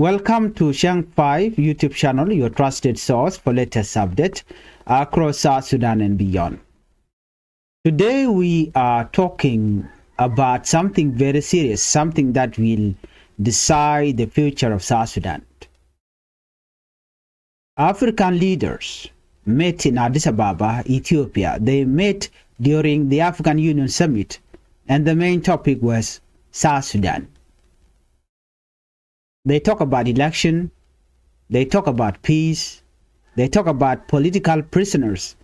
Welcome to Changfied YouTube channel, your trusted source for latest updates across South Sudan and beyond. Today we are talking about something very serious, something that will decide the future of South Sudan. African leaders met in Addis Ababa, Ethiopia. They met during the African Union Summit, and the main topic was South Sudan. They talk about election, they talk about peace, they talk about political prisoners,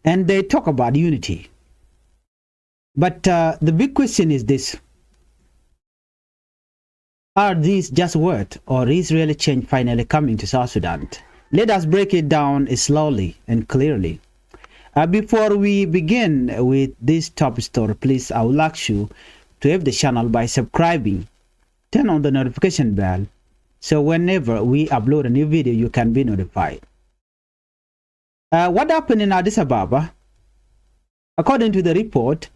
and they talk about unity. But the big question is this: are these just words, or is really change finally coming to South Sudan? Let us break it down slowly and clearly. Before we begin with this top story, please, I would like you to help the channel by subscribing. Turn on the notification bell so whenever we upload a new video, you can be notified. What happened in Addis Ababa? According to the report,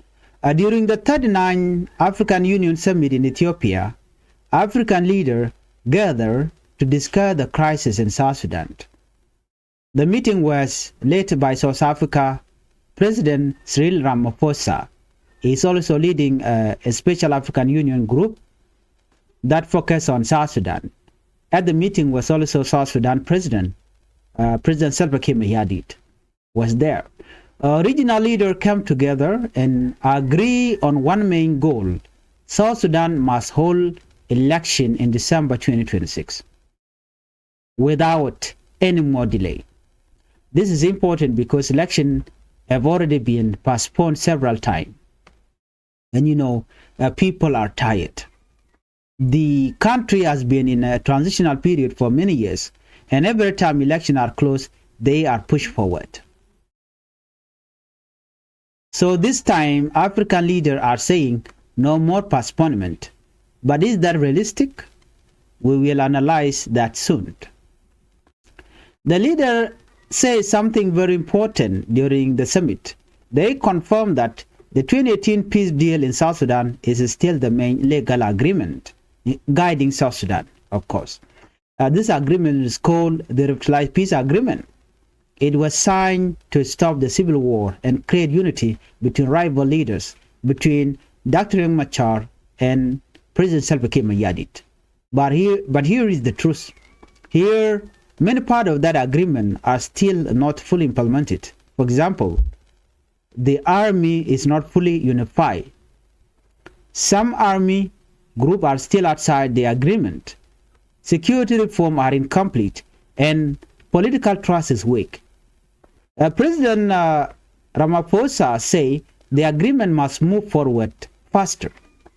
during the 39th African Union Summit in Ethiopia, African leaders gathered to discuss the crisis in South Sudan. The meeting was led by South Africa President Cyril Ramaphosa. He is also leading a special African Union group that focused on South Sudan. At the meeting was also South Sudan President Salva Kiir was there. Regional leaders came together and agree on one main goal: South Sudan must hold election in December 2026 without any more delay. This is important because elections have already been postponed several times, and people are tired. The country has been in a transitional period for many years, and every time elections are close, they are pushed forward. So this time, African leaders are saying no more postponement. But is that realistic? We will analyze that soon. The leader says something very important during the summit. They confirm that the 2018 peace deal in South Sudan is still the main legal agreement guiding South Sudan, of course. This agreement is called the Revitalized Peace Agreement. It was signed to stop the civil war and create unity between rival leaders, between Dr. Riek Machar and President Salva Kiir. But here is the truth. Here, many parts of that agreement are still not fully implemented. For example, the army is not fully unified. Some army groups are still outside the agreement. Security reforms are incomplete, and political trust is weak. President Ramaphosa say the agreement must move forward faster,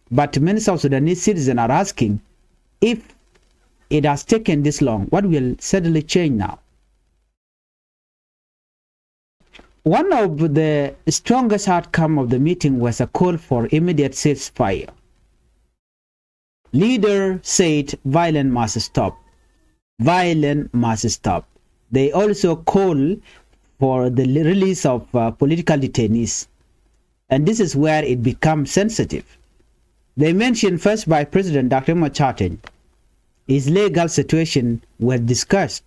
but many South Sudanese citizens are asking, if it has taken this long, what will suddenly change now? One of the strongest outcomes of the meeting was a call for immediate ceasefire. Leaders said violence must stop. Violence must stop. They also call for the release of political detainees. And this is where it becomes sensitive. They mentioned first by President Dr. Machar. His legal situation was discussed.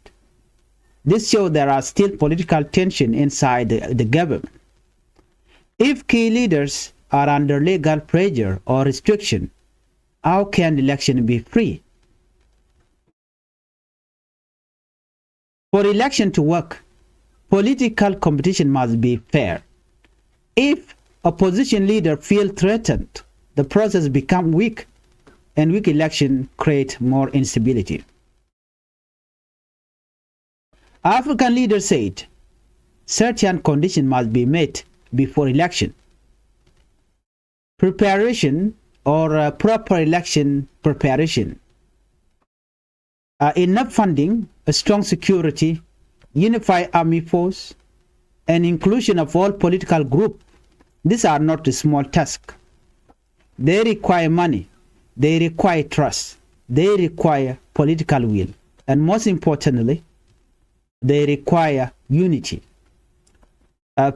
This shows there are still political tension inside the government. If key leaders are under legal pressure or restriction, how can election be free? For election to work, political competition must be fair. If opposition leaders feel threatened, the process becomes weak, and weak election create more instability. African leaders said certain conditions must be met before election. Preparation or proper election preparation. Enough funding, a strong security, unified army force, and inclusion of all political groups. These are not a small task. They require money. They require trust. They require political will. And most importantly, they require unity.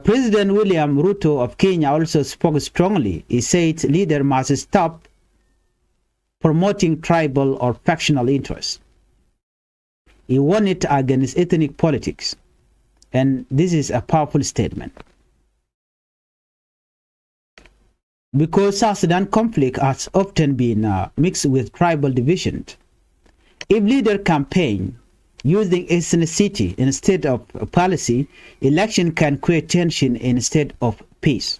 President William Ruto of Kenya also spoke strongly. He said leaders must stop promoting tribal or factional interests. He won it against ethnic politics. And this is a powerful statement. Because South Sudan conflict has often been mixed with tribal divisions. If leaders campaign using ethnicity instead of policy, election can create tension instead of peace.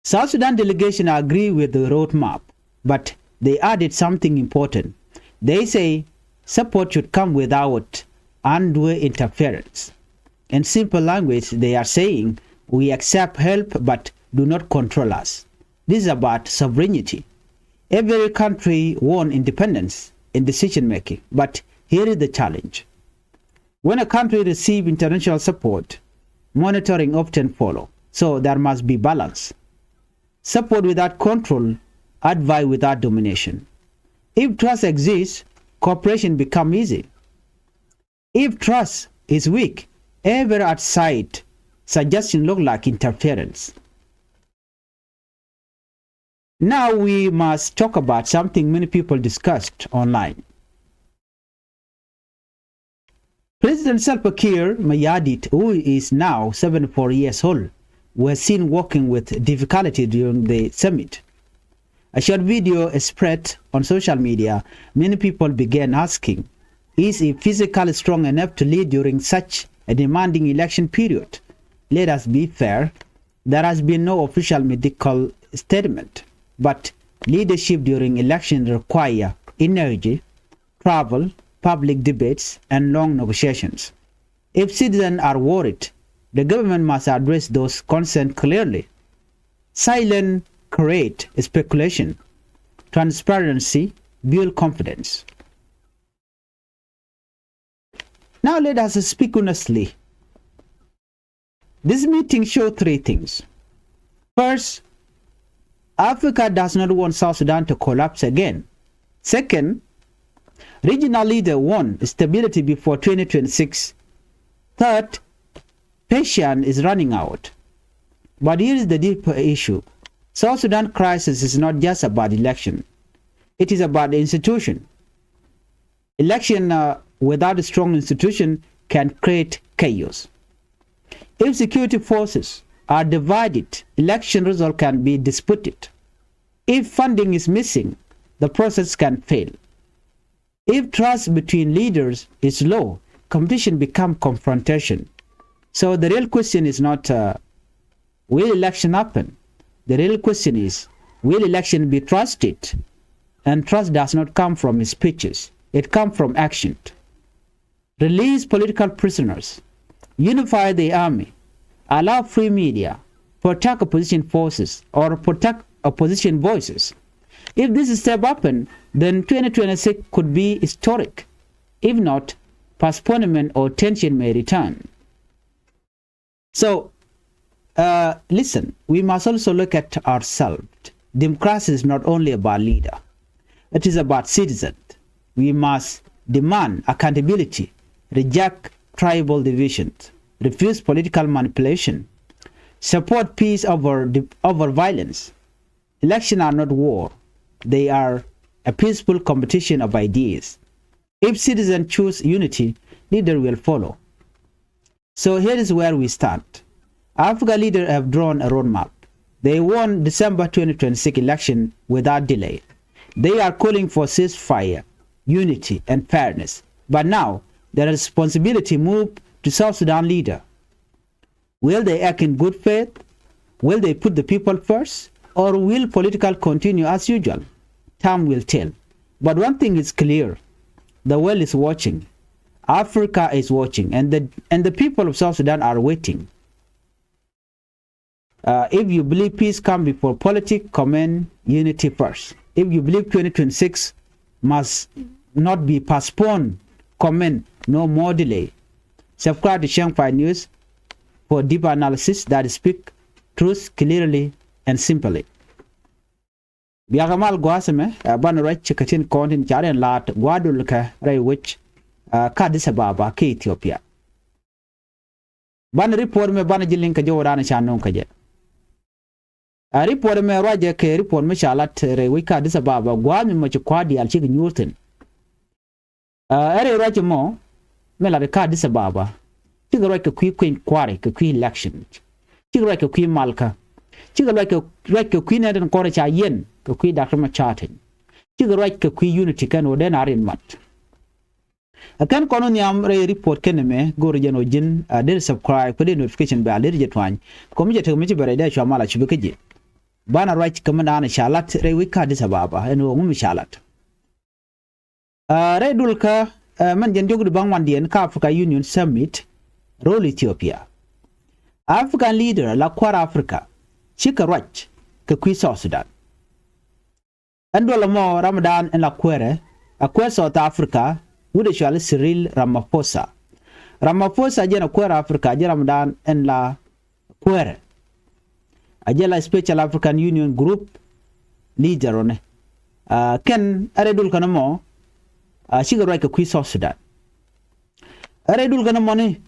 South Sudan delegation agree with the roadmap, but they added something important. They say support should come without undue interference. In simple language, they are saying we accept help but do not control us. This is about sovereignty. Every country won independence in decision making, but here is the challenge. When a country receives international support, monitoring often follows, so there must be balance. Support without control, advice without domination. If trust exists, cooperation becomes easy. If trust is weak, every outside suggestion looks like interference. Now we must talk about something many people discussed online. President Salva Kiir Mayardit, who is now 74 years old, was seen walking with difficulty during the summit. A short video spread on social media. Many people began asking, is he physically strong enough to lead during such a demanding election period? Let us be fair, there has been no official medical statement, but leadership during election requires energy, travel, public debates, and long negotiations. If citizens are worried, the government must address those concerns clearly. Silence creates speculation. Transparency builds confidence. Now let us speak honestly. This meeting showed three things. First, Africa does not want South Sudan to collapse again. Second, regional leaders want stability before 2026. Third, patience is running out. But here is the deeper issue. South Sudan crisis is not just about election. It is about the institution. Election without a strong institution can create chaos. If security forces are divided, election result can be disputed. If funding is missing, the process can fail. If trust between leaders is low, competition becomes confrontation. So the real question is not, will election happen? The real question is, will election be trusted? And trust does not come from speeches. It comes from action. Release political prisoners. Unify the army. Allow free media. Protect opposition forces or protect opposition voices. If this step happen, then 2026 could be historic. If not, postponement or tension may return. So, listen, we must also look at ourselves. Democracy is not only about leader. It is about citizens. We must demand accountability, reject tribal divisions, refuse political manipulation, support peace over violence. Elections are not war. They are a peaceful competition of ideas. If citizens choose unity, leaders will follow. So here is where we stand. Africa leaders have drawn a roadmap. They won December 2026 election without delay. They are calling for ceasefire, unity, and fairness. But now, the responsibility moved to South Sudan leader. Will they act in good faith? Will they put the people first? Or will political continue as usual? Time will tell. But one thing is clear. The world is watching. Africa is watching. And the people of South Sudan are waiting. If you believe peace comes before politics, comment unity first. If you believe 2026 must not be postponed, comment no more delay. Subscribe to Changfied News for deeper analysis that speak truth clearly and simply. Biagamal Guasame, ban right chikatin content jaren lat Guadulka Ray Witch Kadis Ababa, K Ethiopia. Ban report me banajilin Kajoran Shannon Kajet. A report me Raja K report me shalat Rewika Disababa, Guami Machuquadi, Al Chicken Newton. ere right mo me la de ka Addis Ababa tiga right ka queen kware ka queen election tiga right ka queen malka tiga right ka queen den kore cha yen ka queen Dr. Machatin tiga right ka queen unity kan o den arin mat akan kono nyam re report keneme gor jeno jin der subscribe ko de notification ba der jetwan ko mi jete mi bare da sha mala chibe keje bana right kamanda na shalat re wika Addis Ababa eno ngum shalat re dulka man jen jogu bang wandien ka Africa Union Summit role Ethiopia African leader la kwara Africa chika right ka kwi South Sudan andola mo Ramadan en la kwere akwa South Africa wude shwale Cyril Ramaphosa jena kwera Africa jena Ramadan en la kwere ajela Special African Union Group leader one ken aredul kana mo shiga right ka kwi South Sudan aredul kana mo ne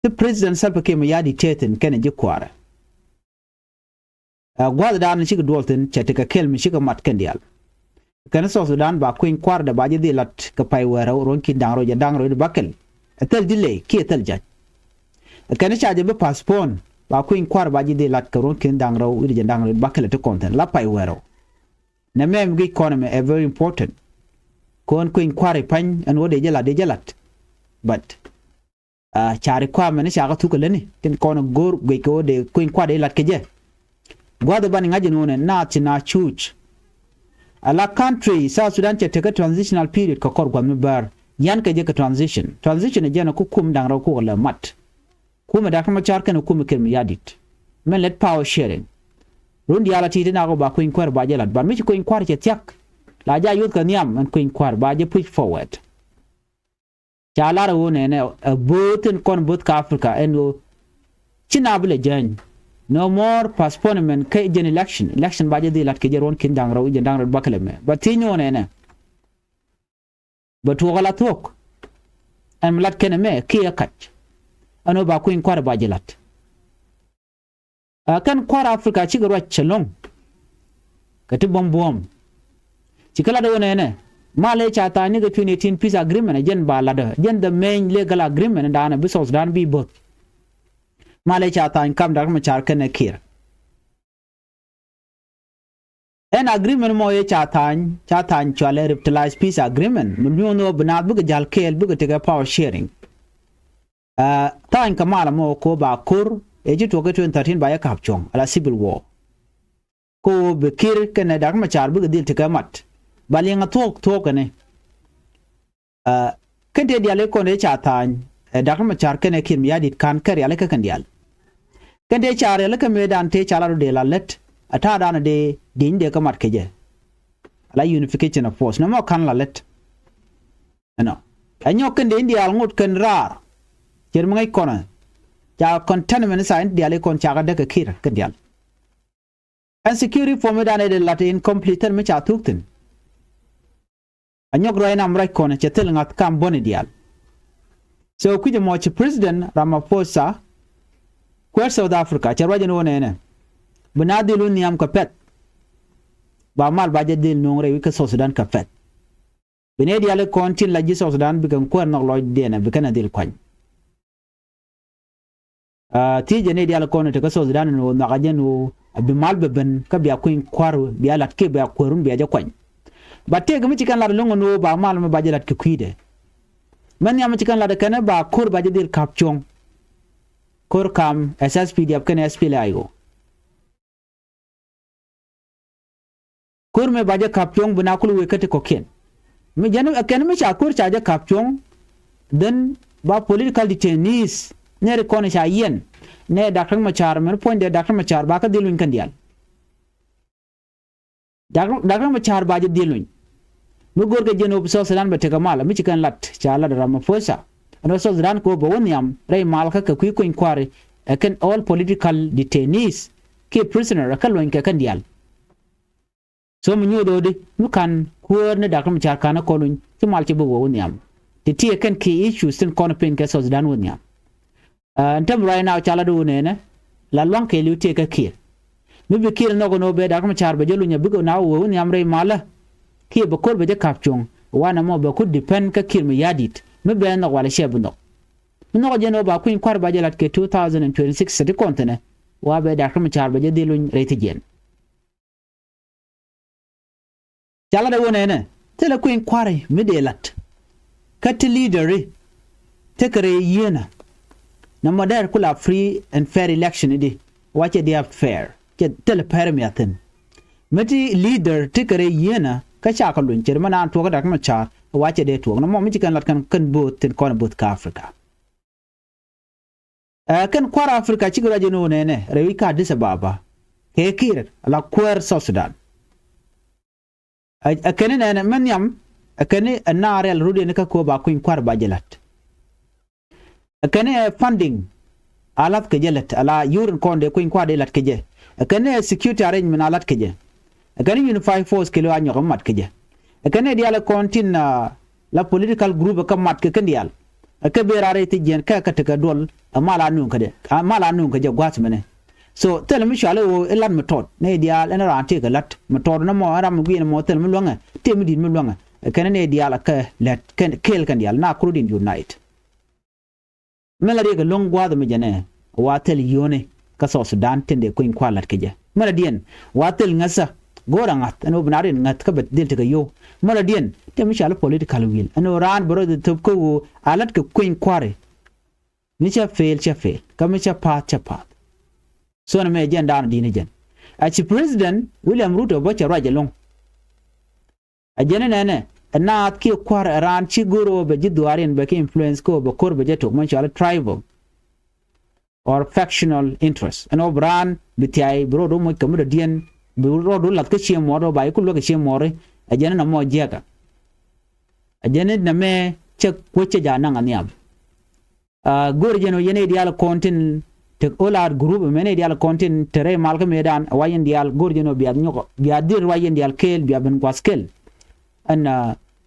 the president Salva Kiir yadi teten ken je kwara gwada dan shiga dolten chatika kelmi shiga mat kendial kana South Sudan ba queen kwar da baje de lat ka pay wera ronki dangro ja dangro de bakel etel dile ki etel jaj kana chaje be passport ba queen kwar baje de lat ka ronki dangro wi ja dangro bakel to content la pay wera na mem gi economy is very important kon queen kwar pan an wode jala de jalat but chari kwa mene shaga tukoleni tin kono gor ge ko de queen kwar de lat ke je gwada bani ngaje none na tina chuch ala country South Sudan che take a transitional period ka kor gwam bar yan ka je ka transition je na kukum dang ra ko la mat kuma da kuma charka na kuma kirmi yadit men let power sharing rundi ala ti na go ba ko inquire ba je lat ba mi ko inquire che tiak la ja yut ka niam man ko inquire ba je push forward chala ra wona ne both in kon both ka Africa and chinabule jan no more postponement kay gen election baje di lat ke jeron kin dang raw je dang raw bakaleme batino ne but wala tok am lat keneme ki yakach ano ba ko in kwara baje lat kan kwara Africa ci garo chelong kati bom ci kala do ne male cha ta ni ga 2018 peace agreement jen ba lada jen the main legal agreement da na South Sudan bi both male cha ta kam da ma char ken kir an agreement mo ye cha ta chale revitalize peace agreement mun no bna bu ga jal kel bu ga te power sharing ta in kamala mo ko ba kur e ji to ga 2013 ba ya kapchong ala civil war ko be kir ken da ma char bu ga dil te mat bali nga tok ne kente diale ko ne cha ta da ma char ken kir mi yadit kan kar ya le ka kan dial kende chare la kame dan te chala de la let ata dana de din de kamat keje la unification of force no mo kan la let no anyo kende india ngut kan rar jer mo ngai kona ja containment sign de ale kon chaga de ka kir kendial and security for me dana de lat incomplete me cha tuktin anyo groina amrai kona chetel ngat kam boni dial so kuje mo che president Ramaphosa kwa South Africa charwaje no ne bunadilu niam ka pet ba mal baje dil nongre wi ka South Sudan ka pet benedi ale kontin la ji South Sudan bi kan ko no lo dena bi kan dil kwan ti je ne di ale konte ka South Sudan no na gaje no bi mal be ben ka bi akwin kwaru bi alat ke bi akwarun bi aje kwan batte ga mi kan la longo no ba mal ma baje lat ke kwide man ya mi kan la de kana ba kur baje dil kapchong kor kam SSPD apkan SPLIO kor me baje kapchong bunakul wekate koken me janu akan me chakur chaje kapchong then ba political detainees ne rekone cha yen ne Dr. Machar me point de Dr. Machar ba ka dilun kan dial Dr. Machar baje dilun mu gorga jeno South Sudan ba te kamala mi cikan lat cha la Ramaphosa and also Sudan ko bo woniam ray malka ka ku inquiry akan all political detainees ke prisoner akal wan ka kan dial so mu nyodo de mu kan ko ne da kam char kana ko lun ti mal ci bo woniam ti ti kan ki issues tin kono pen ka so Sudan woniam antam right now chala do ne la long ke lu te ka kir mi be kir no go no be da kam char be jelu nya bigo na woniam ray mala ki be kor be je kapchong wana mo ba could depend ka kir mi yadit me be na wala shebu no no jeno ba kuin kwar ba jelat ke 2026 sati kontene wa be da kam char ba je dilun reti gen chala da wona ne tele kuin kware mi de lat kat leader tekere yena na modern kula free and fair election idi wache dia fair ke tele permiaten meti leader tekere yena ka cha ka lun cher mana to ka da kam char wache de to na mo mi kan lat kan bot ten kon bot ka Africa kan kwara Africa chigura jeno ne rewi ka Addis Ababa ke kir la kwer South Sudan akene ne man yam akene anarel rudi ne ka ko ba kuin kwar ba jelat akene funding alat ke jelat ala yurin konde kuin kwar de lat ke je akene security arrangement alat ke je akene unified force ke lo anyo mat ke je akene diala kontin la political group ka mat ke kendial ke berare ti jen ka ka te dol amala nun ka je gwat mene so tel mi shale o elan metod ne dial ena ran te galat metod na mo aram gwi mo tel mi longa te mi din mi longa kene ne dial ka let ken kel kan dial na krudin unite mela de ga long gwad mi jene wa tel yone ka so Sudan tende ko in kwalat ke je mala dien wa tel ngasa gora ngat no bnarin ngat ka bet dil te yo mala dien te mi shale political will ano ran bro de top ko alat ka ko in kware ni cha fail ka mi cha pat so na me jen dan dini jen achi president William Ruto bocha raja long ajene nene na ki kwar ran chi guru be jidwarin be ki influence ko be kor be jeto man chala tribal or factional interest and obran bitiai bro do mo kamu dien bro do lat ka chi mo do bai ku lo ka chi mo re ajene na mo jega ajene na me che ko che jana nganiam gor jeno yene dial content tek olar group mene dial content tere malka medan wayen dial gorjeno biad nyoko biadir wayen dial kel biaben kwaskel and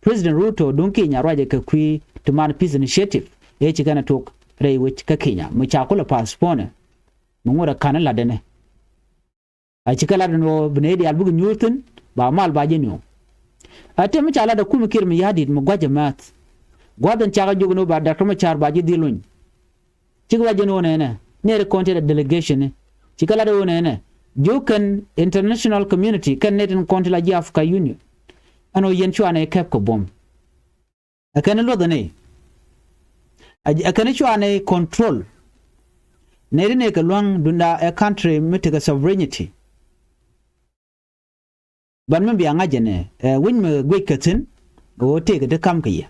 president Ruto donki nya raje ka kwi to man peace initiative e chigana tok rei wich ka Kenya mu chakula passport mu ngora kanala dene a chikala no bne dial bugu nyutun ba mal ba jenyo ate mu chala da kuma kirmi yadid mu gwaje mat gwadan chaga jogno ba da kuma char ba ji dilun chigwa jeno ne nere konti delegation chikala do ne jokan international community kan neten konti la Africa Union ano yen chuane kep ko bom akana lo dane akana chuane control nere ne ka luang dunda a country mitega sovereignty ban men bianga jene win me gwekatin go take de kam kiye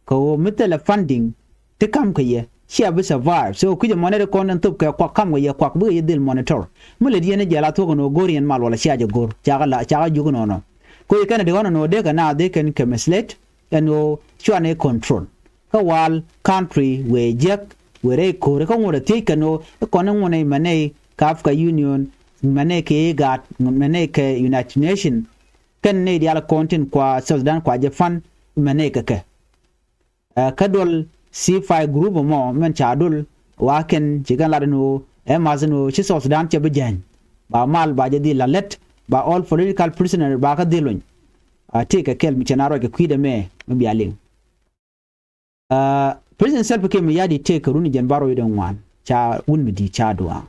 ko mitela funding te kam kiye shia be survive so kuja monere konan tup ka kwa kam ye kwa bu yedil monitor mule diene jala to no gorian mal wala shia gor chaga jugo no ko yekana de wono no de kana de kan kemeslet no chuane control ka wal country we jek we re ko re ko ngore te no konan wona mane ka Africa Union mane ke gat mane ke United Nation kan ne diala content kwa South Sudan kwa je fan mane ke kadol C5 group mo men chadul waken chigan ladno emazno chi South Sudan che bejan ba mal ba jadi la let ba all political prisoner ba ka dilun take kel mi chenaro ke kwide me bialing president self ke mi yadi take runi jen baro yeden wan cha wun mi di chadwa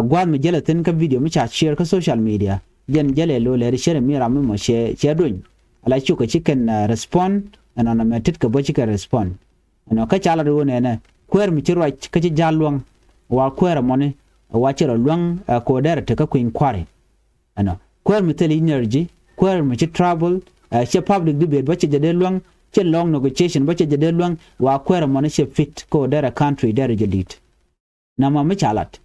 gwan mi jelatin ka video mi cha share ka social media jen jele lo le share mi ram mo she dun ala chuka chicken respond and on a tit ka bo chicken respond no ka chala do ne kwer mi chirwa ka ci jalwang wa kwer mone wa chira luang ko der te ka kuin kware ano kwer mi tele energy kwer mi ci travel che public debate ba ci jade luang che long negotiation ba ci jade luang wa kwer mone che fit ko der country der jadit na ma mi chalat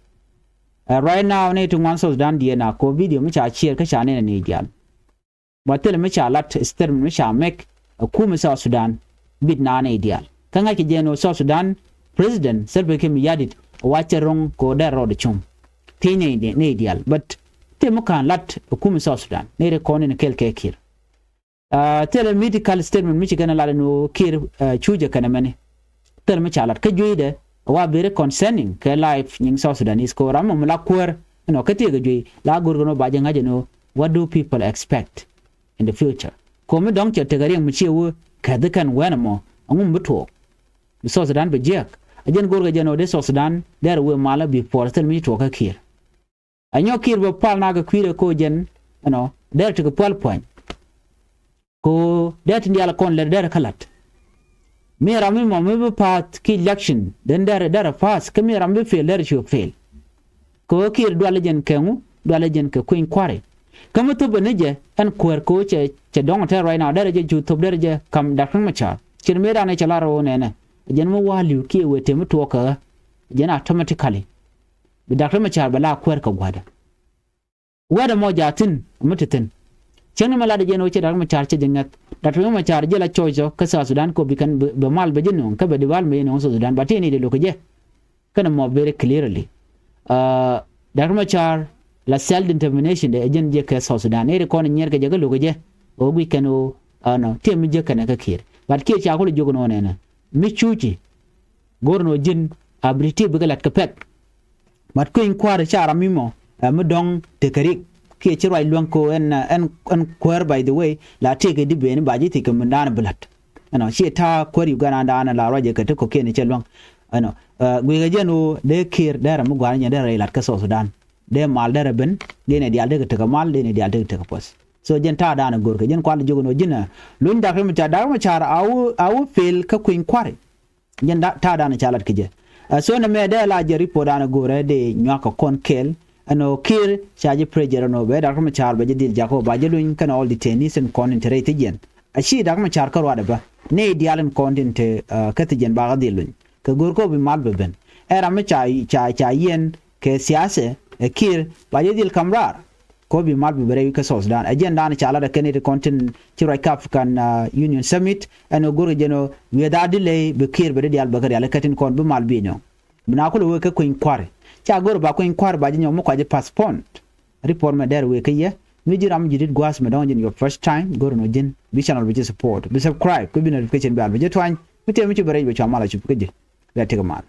right now ne to one South Sudan die na ko video mi cha share ka chane ne dial ba tele mi chalat sterm mi cha mek ku mi South Sudan bit na ne dial kanga ki jeno South Sudan president selbe ke mi yadit wacherong ko der rod chum tine ne ideal but te mukan lat ko mi South Sudan ne re ko ne kel ke kir tele medical statement mi chigana la no kir chuje kana mane tel mi chalat ka juide wa very concerning ke life ning South Sudan is ko ram mala kwer no ka te ga jui la gurgono ba janga jeno what do people expect in the future ko me dong che te gari mu chewu ka de kan wana mo angum buto South Sudan be jek ajen gorga jeno de South Sudan der we mala bi portal mi to ka kir anyo kir be pal na ga kwire ko jen der to pal point ko det ndiala kon le der kalat mi rami mo me pat ki election den der fast ke mi rami fail der chu fail ko kir dwale jen kengu dwale jen ke queen kware kama to beneje an kwer ko che dong ta right now der je ju to der je kam dakang macha chin me da ne chala ro ne ne jen mo waliu ki wete mu to ka jen automatically bi dakang macha bala kwer ka gwada wada mo jatin mutitin chen mala de jen o che dakang macha che jengat dakang macha je la choice ka South Sudan ko bikan be mal be jenu ka be diwal me no South Sudan batini de lokaje kana mo very clearly dakang macha la self determination de ajen je ka South Sudan e ko nyer ga je ga lokaje o wi kanu no tem je kana ka kir bat ke cha ko le jogo no ne mi chuchi gorno jin abriti bigalat ka pet mat ko in kwara chara mimo mu dong te karik ke chirwai luang ko en kwer by the way la te ke dibe ni baji te ke mundana bilat shi ta kwari gana da ana la roje ka te ko ke ni chelwang gwi ga jeno de kir dara mu gwana nya dara ilat ka South Sudan de mal dara ben de ne dial de ka mal de ne dial de ka pos so jen ta da na gor ka jen kwal jogo no jina lun da ka da ma chara awu fel ka kuin kware jen da ta da na chalat kije so na me de la je report da na gore de nyaka kon kel kir chaji pressure no be da ka char be dil jako ba je lun kana all the tennis and content jen ashi da ka char karwa da ba ne dial content ka jen ba ga dilun ka gor ko bi mal be ben era me cha yen ke siase kir ba je dil kamrar ko bi mal bi bare ka South Sudan agenda na chala da kenete content chiro African Union Summit ano goro jeno we da delay be kir be dial bakari ala katin kon bi mal bi no bina ko we ka ko inquire cha goro ba ko inquire ba jinyo mo ko je passport report me der we ka ye mi jiram jidit gwas me don jin your first time goro no jin bi channel bi support bi subscribe ko bi notification bi al bi je twan mi te mi ci bare bi cha mala ci ko je ya te mal